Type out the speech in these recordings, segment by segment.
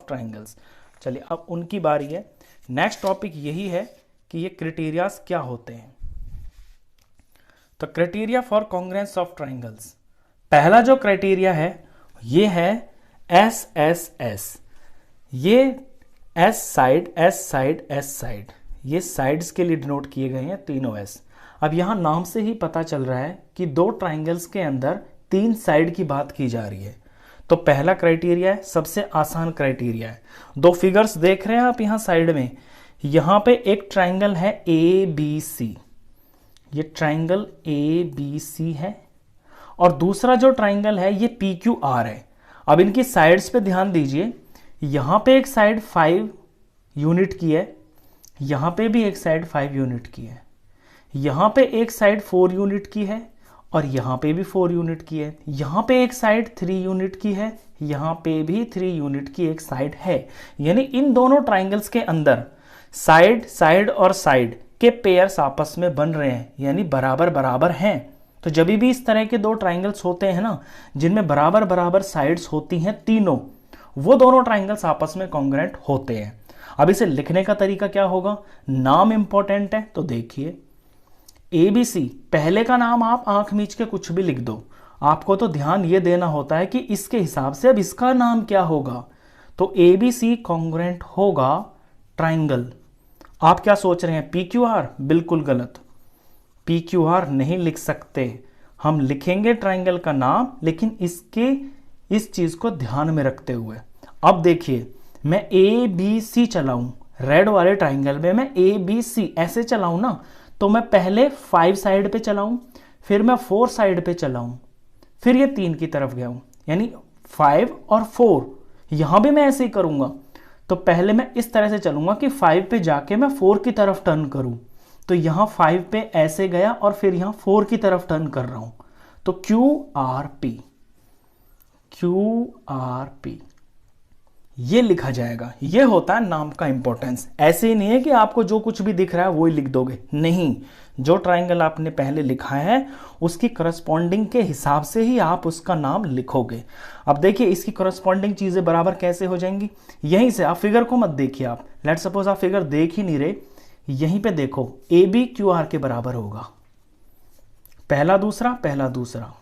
Triangles. चलिए अब उनकी बारी है। नेक्स्ट टॉपिक यही है कि ये क्राइटेरियाज क्या होते हैं। तो criteria for congruence of triangles, पहला जो क्राइटेरिया है ये है एस एस एस। ये S side S side S side, ये साइड्स के लिए डिनोट किए गए हैं तीनों एस। अब यहां नाम से ही पता चल रहा है कि दो ट्राइंगल्स के अंदर तीन साइड की बात की जा रही है। तो पहला क्राइटेरिया है, सबसे आसान क्राइटेरिया है। दो फिगर्स देख रहे हैं आप यहां साइड में, यहां पे एक ट्राइंगल है ए बी सी, ये ट्राइंगल ए बी सी है, और दूसरा जो ट्राइंगल है ये पी क्यू आर है। अब इनकी साइड्स पे ध्यान दीजिए, यहां पे एक साइड 5 यूनिट की है, यहां पे भी एक साइड 5 यूनिट की है, यहां पे एक साइड 4 यूनिट की है, और यहां पे भी 4 यूनिट की है, यहां पे एक साइड 3 यूनिट की है, यहां पे भी 3 यूनिट की एक साइड है। यानी इन दोनों ट्राइंगल्स के अंदर साइड साइड और साइड के पेयर्स आपस में बन रहे हैं, यानी बराबर बराबर हैं। तो जब भी इस तरह के दो ट्राइंगल्स होते हैं ना, जिनमें बराबर बराबर साइड्स होती हैं तीनों, वो दोनों ट्राइंगल्स आपस में कॉन्ग्रुएंट होते हैं। अब इसे लिखने का तरीका क्या होगा, नाम इंपॉर्टेंट है, तो देखिए ABC, पहले का नाम आप आंख मीच के कुछ भी लिख दो, आपको तो ध्यान ये देना होता है कि इसके हिसाब से अब इसका नाम क्या होगा। तो ABC कॉन्ग्रुएंट होगा ट्राइंगल। आप क्या सोच रहे हैं, PQR? बिल्कुल गलत, PQR नहीं लिख सकते। हम लिखेंगे ट्राइंगल का नाम, लेकिन इस चीज को ध्यान में रखते हुए। अब देखिए मैं ABC चलाऊं, रेड वाले ट्राइंगल में मैं ABC ऐसे चलाऊं ना, तो मैं पहले 5 साइड पे चलाऊं, फिर मैं 4 साइड पे चलाऊं, फिर ये 3 की तरफ गया हूं, यानी 5 और 4। यहां भी मैं ऐसे ही करूंगा। तो पहले मैं इस तरह से चलूंगा कि 5 पे जाके मैं 4 की तरफ टर्न करूं, तो यहां 5 पे ऐसे गया और फिर यहां 4 की तरफ टर्न कर रहा हूं। तो QRP, QRP ये लिखा जाएगा। ये होता है नाम का इंपॉर्टेंस। ऐसे ही नहीं है कि आपको जो कुछ भी दिख रहा है वो ही लिख दोगे, नहीं, जो ट्राइंगल आपने पहले लिखा है उसकी करस्पॉन्डिंग के हिसाब से ही आप उसका नाम लिखोगे। अब देखिए इसकी करस्पॉन्डिंग चीजें बराबर कैसे हो जाएंगी, यहीं से। आप फिगर को मत देखिए, आप लेट सपोज आप फिगर देख ही नहीं रहे, यहीं पे देखो AB QR के बराबर होगा, पहला दूसरा पहला दूसरा,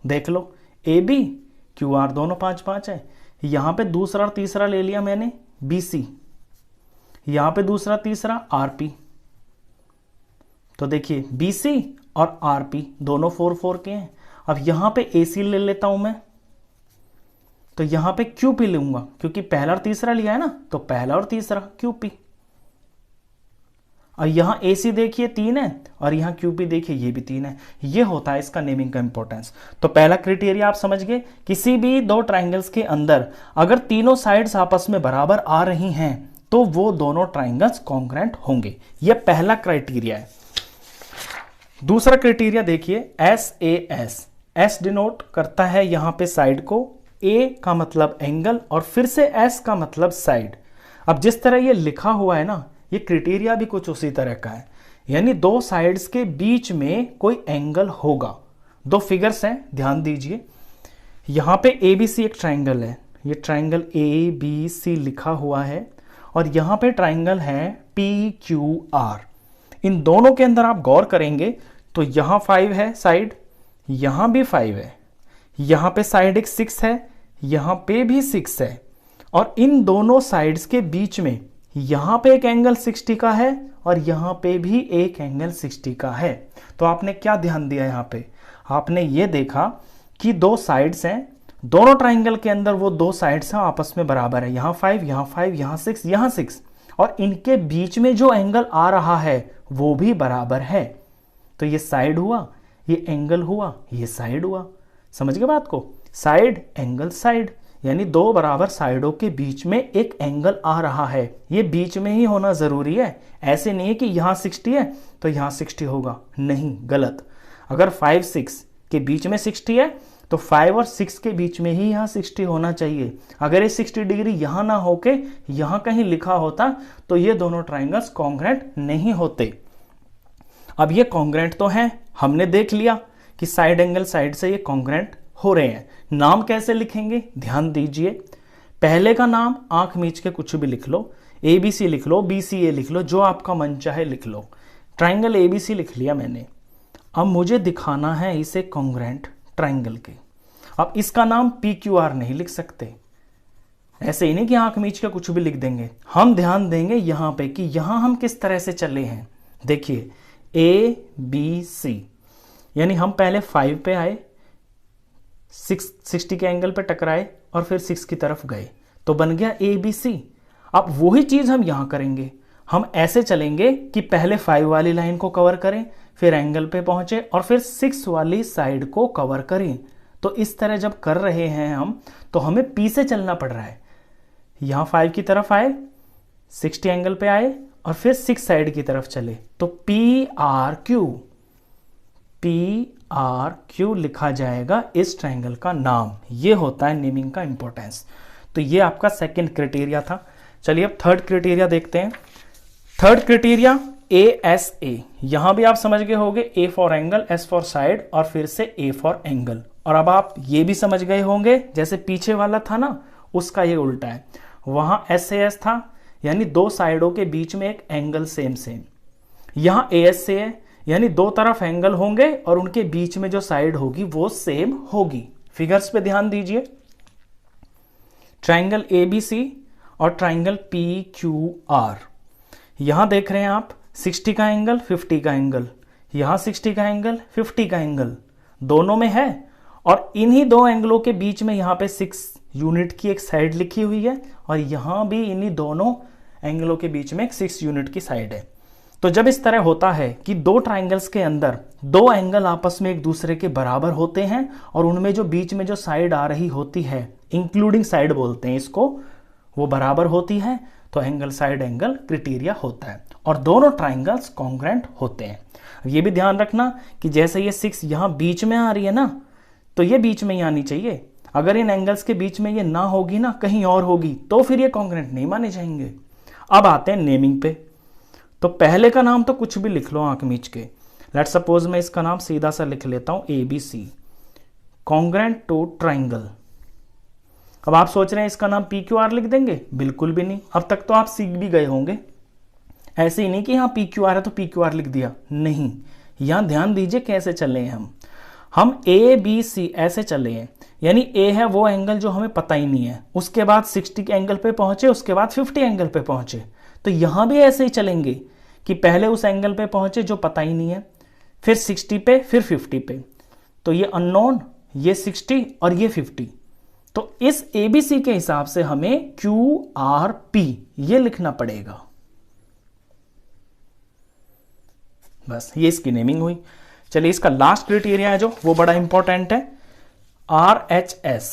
देख लो AB QR दोनों 5 5 है। यहां पे दूसरा और तीसरा ले लिया मैंने BC, यहां पे दूसरा तीसरा RP। तो देखिए BC और RP दोनों 4 4 के हैं। अब यहां पे AC ले लेता हूं मैं, तो यहां पे QP लूंगा, क्योंकि पहला और तीसरा लिया है ना, तो पहला और तीसरा QP। और यहां AC देखिए 3 है, और यहां QP देखिए ये भी 3 है। ये होता है इसका नेमिंग का इंपॉर्टेंस। तो पहला क्राइटेरिया आप समझ गए, किसी भी दो ट्राइंगल्स के अंदर अगर तीनों साइड्स आपस में बराबर आ रही हैं तो वो दोनों ट्राइंगल्स कॉन्ग्रुएंट होंगे। ये पहला क्राइटेरिया है। दूसरा क्राइटेरिया देखिए SAS। S डिनोट करता है यहां पे साइड को, A का मतलब एंगल, और फिर से S का मतलब साइड। अब जिस तरह ये लिखा हुआ है ना, ये क्राइटेरिया भी कुछ उसी तरह का है, यानी दो साइड्स के बीच में कोई एंगल होगा। दो फिगर्स हैं, ध्यान दीजिए। यहां पे ABC एक ट्राइंगल है, ये ट्राइंगल ABC लिखा हुआ है, और यहां पे ट्राइंगल है PQR। इन दोनों के अंदर आप गौर करेंगे तो यहां 5 है साइड, यहां भी 5 है, यहां पे साइड एक 6 है, यहां पे भी 6 है, और इन दोनों साइड्स के बीच में यहां पे एक एंगल 60 का है, और यहां पे भी एक एंगल 60 का है। तो आपने क्या ध्यान दिया यहां पे, आपने ये देखा कि दो साइड्स हैं, दोनों ट्राइंगल के अंदर वो दो साइड्स हैं आपस में बराबर है, यहां 5 यहां 5 यहां 6 यहां 6, और इनके बीच में जो एंगल आ रहा है वो भी बराबर है। तो ये साइड हुआ, ये एंगल हुआ, ये साइड हुआ। समझ गए बात को, साइड एंगल साइड, यानी दो बराबर साइडों के बीच में एक एंगल आ रहा है। ये बीच में ही होना जरूरी है, ऐसे नहीं है कि यहां 60 है तो यहां 60 होगा, नहीं, गलत। अगर 5 6 के बीच में 60 है तो 5 और 6 के बीच में ही यहां 60 होना चाहिए। अगर ये 60 डिग्री यहां ना होके यहां कहीं लिखा होता तो ये दोनों ट्राइंगल्स कॉन्ग्रुएंट नहीं होते। अब ये कॉन्ग्रुएंट तो हैं, हमने देख लिया कि साइड एंगल साइड से ये कॉन्ग्रुएंट हो रहे हैं। नाम कैसे लिखेंगे, ध्यान दीजिए। पहले का नाम आंख मीच के कुछ भी लिख लो, ABC लिख लो, BCA लिख लो, जो आपका मन चाहे लिख लो। ट्राइंगल ABC लिख लिया मैंने। अब मुझे दिखाना है इसे कॉन्ग्रेंट ट्राइंगल के। अब इसका नाम PQR नहीं लिख सकते, ऐसे ही नहीं कि आंख मीच के कुछ भी लिख देंगे। हम ध्यान देंगे यहां पे कि यहां हम किस तरह से चले हैं। देखिए ABC, यानी हम पहले 5 पे आए, 60 के एंगल पे टकराए और फिर 6 की तरफ गए, तो बन गया ABC। अब वही चीज हम यहां करेंगे। हम ऐसे चलेंगे कि पहले 5 वाली लाइन को कवर करें, फिर एंगल पे पहुंचे और फिर 6 वाली साइड को कवर करें। तो इस तरह जब कर रहे हैं हम, तो हमें P से चलना पड़ रहा है। यहां 5 की तरफ आए, 60 एंगल पे आए और फिर 6 साइड की तरफ चले, तो PRQ लिखा जाएगा इस ट्रायंगल का नाम। ये होता है नेमिंग का इंपॉर्टेंस। तो ये आपका सेकंड क्राइटेरिया था। चलिए अब थर्ड क्राइटेरिया देखते हैं। Third criteria ASA। यहां भी आप समझ गए होंगे, A for angle, S for side और फिर से A फॉर एंगल। और अब आप ये भी समझ गए होंगे, जैसे पीछे वाला था ना, उसका ये उल्टा है। वहां SAS था, यानी दो साइडों के बीच में एक एंगल सेम सेम। यहां ASA है, यानी दो तरफ एंगल होंगे और उनके बीच में जो साइड होगी वो सेम होगी। फिगर्स पे ध्यान दीजिए। ट्राइंगल ABC और ट्राइंगल PQR। यहां देख रहे हैं आप 60 का एंगल, 50 का एंगल, यहां 60 का एंगल, 50 का एंगल दोनों में है। और इन्हीं दो एंगलों के बीच में यहां पे 6 यूनिट की एक साइड लिखी हुई है और यहां भी इन्हीं दोनों एंगलों के बीच में एक 6 यूनिट की साइड है। तो जब इस तरह होता है कि दो ट्राइंगल्स के अंदर दो एंगल आपस में एक दूसरे के बराबर होते हैं और उनमें जो बीच में जो साइड आ रही होती है, इंक्लूडिंग साइड बोलते हैं इसको, वो बराबर होती है, तो एंगल साइड एंगल क्राइटेरिया होता है और दोनों ट्राइंगल्स कॉन्ग्रेंट होते हैं। ये भी ध्यान रखना कि जैसे ये 6 यहां बीच में आ रही है ना, तो ये बीच में ही आनी चाहिए। अगर इन एंगल्स के बीच में ये ना होगी ना, कहीं और होगी, तो फिर ये कॉन्ग्रेंट नहीं माने जाएंगे। अब आते हैं नेमिंग पे। तो पहले का नाम तो कुछ भी लिख लो आंख मीच के। लेट सपोज मैं इसका नाम सीधा सा लिख लेता हूं ABC, कॉन्ग्रेंट टू ट्राइंगल। अब आप सोच रहे हैं इसका नाम PQR लिख देंगे, बिल्कुल भी नहीं। अब तक तो आप सीख भी गए होंगे। ऐसे ही नहीं कि यहां PQR है तो PQR लिख दिया, नहीं। यहां ध्यान दीजिए कैसे चले हैं हम ABC ऐसे चले हैं, यानी A है वो एंगल जो हमें पता ही नहीं है, उसके बाद 60 के एंगल पे पहुंचे, उसके बाद 50 एंगल पे पहुंचे। तो यहां भी ऐसे ही चलेंगे कि पहले उस एंगल पे पहुंचे जो पता ही नहीं है, फिर 60 पे, फिर 50 पे। तो ये अननोन, ये 60 और ये 50। तो इस ABC के हिसाब से हमें QRP ये लिखना पड़ेगा। बस ये इसकी नेमिंग हुई। चलिए इसका लास्ट क्राइटेरिया है जो, वो बड़ा इंपॉर्टेंट है, RHS।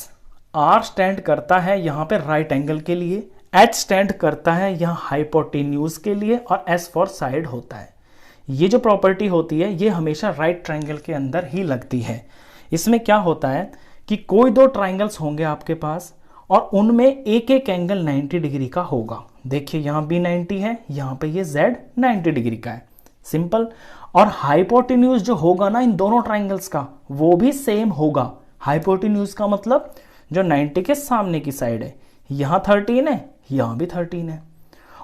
R स्टैंड करता है यहां पे राइट एंगल के लिए, H स्टैंड करता है यहां हाइपोटेन्यूज के लिए और S फॉर साइड होता है। ये जो प्रॉपर्टी होती है ये हमेशा राइट ट्रायंगल के अंदर ही लगती है। इसमें क्या होता है कि कोई दो ट्रायंगल्स होंगे आपके पास और उनमें एक एक एंगल 90 डिग्री का होगा। देखिए यहां भी 90 है, यहां पे ये Z 90 डिग्री का है, सिंपल। और हाइपोटेन्यूज जो होगा ना इन दोनों ट्रायंगल्स का, वो भी सेम होगा। हाइपोटेन्यूज का मतलब जो 90 के सामने की साइड है, यहां 13 है, यहां भी 13 है।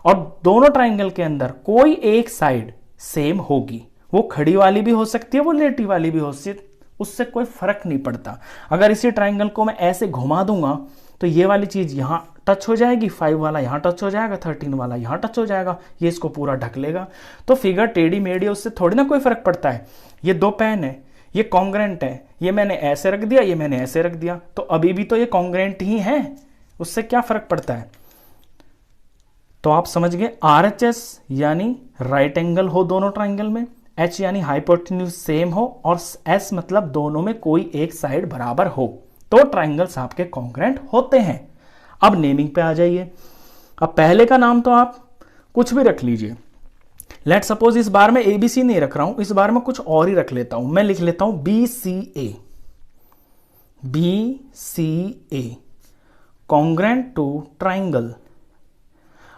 और दोनों ट्रायंगल के अंदर कोई एक साइड सेम होगी, वो खड़ी वाली भी हो सकती है, वो लेटी वाली भी हो सकती है, उससे कोई फर्क नहीं पड़ता। अगर इसी ट्रायंगल को मैं ऐसे घुमा दूंगा तो ये वाली चीज यहां टच हो जाएगी, 5 वाला यहां टच हो जाएगा, 13 वाला यहां टच हो जाएगा, ये इसको पूरा ढक लेगा। तो फिगर टेढ़ी मेढ़ी उससे थोड़ी ना कोई फर्क पड़ता है। ये दो पेन है, ये कॉन्ग्रेंट है, ये मैंने ऐसे रख दिया, ये मैंने ऐसे रख दिया, तो अभी भी तो ये कॉन्ग्रेंट ही है, उससे क्या फर्क पड़ता है। तो आप समझ गए, RHS यानी राइट एंगल हो दोनों ट्रायंगल में, H यानी हाइपोटेन्यूज सेम हो और S मतलब दोनों में कोई एक साइड बराबर हो, तो ट्रायंगल्स आपके कॉन्ग्रेंट होते हैं। अब नेमिंग पे आ जाइए। अब पहले का नाम तो आप कुछ भी रख लीजिए। लेट सपोज इस बार मैं ABC नहीं रख रहा हूं, इस बार मैं कुछ और ही रख लेता हूं। मैं लिख लेता हूं BCA, BCA congruent to triangle.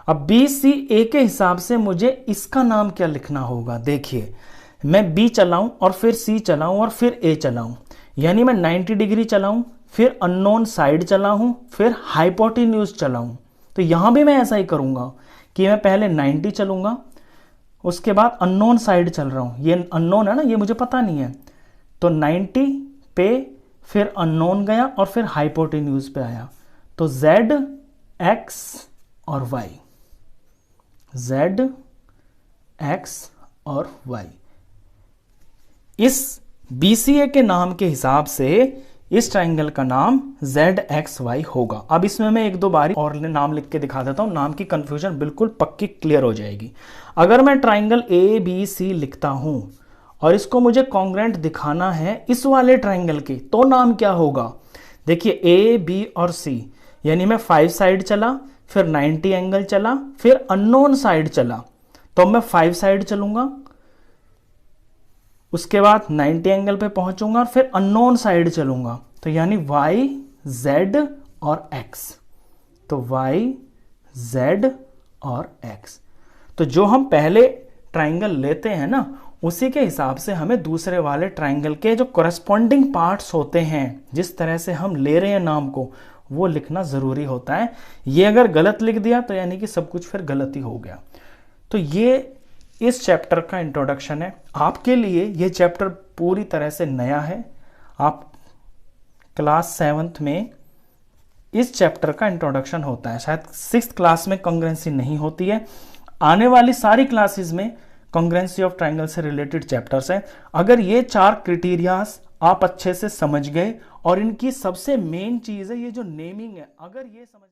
अब BCA के हिसाब से मुझे इसका नाम क्या लिखना होगा। देखिए मैं B चलाऊं और फिर C चलाऊं और फिर A चलाऊं, यानी मैं 90 डिग्री चलाऊं, फिर अननोन साइड चला हूं, फिर हाइपोटेन्यूज चलाऊं। तो यहां भी मैं ऐसा ही करूंगा कि मैं पहले 90 चलूंगा, उसके बाद अननोन साइड चल रहा हूं। ये अननोन है ना, ये मुझे पता नहीं है, तो 90 पे फिर अननोन गया और फिर हाइपोटेन्यूज पे आया। तो Z, X और Y, Z, X और Y। इस BCA के नाम के हिसाब से इस ट्राइंगल का नाम ZXY होगा। अब इसमें मैं एक दो बार और नाम लिख के दिखा देता हूं, नाम की कंफ्यूजन बिल्कुल पक्की क्लियर हो जाएगी। अगर मैं ट्राइंगल ABC लिखता हूं और इसको मुझे कॉन्ग्रेंट दिखाना है इस वाले ट्राइंगल के, तो नाम क्या होगा? देखिए A, B और C, यानी मैं 5 साइड चला, फिर 90 एंगल चला, फिर अननोन साइड चला, तो मैं 5 साइड चलूंगा, उसके बाद 90 एंगल पे पहुंचूंगा और फिर अननोन साइड चलूंगा। तो यानी Y, Z और X। तो Y, Z और X। तो जो हम पहले ट्राइंगल लेते हैं ना, उसी के हिसाब से हमें दूसरे वाले ट्राइंगल के जो करस्पॉन्डिंग पार्ट्स होते हैं, जिस तरह से हम ले रहे हैं नाम को, वो लिखना जरूरी होता है। ये अगर गलत लिख दिया तो यानी कि सब कुछ फिर गलत ही हो गया। तो ये इस चैप्टर का इंट्रोडक्शन है। आपके लिए ये चैप्टर पूरी तरह से नया है। आप क्लास 7th में इस चैप्टर का इंट्रोडक्शन होता है, शायद 6th क्लास में कॉन्ग्रुएंसी नहीं होती है। आने वाली सारी क्लासेस में कॉन्ग्रुएंसी ऑफ ट्राइंगल से रिलेटेड चैप्टर्स हैं। अगर ये 4 क्राइटेरियाज आप अच्छे से समझ गए, और इनकी सबसे मेन चीज है ये जो नेमिंग है, अगर ये समझ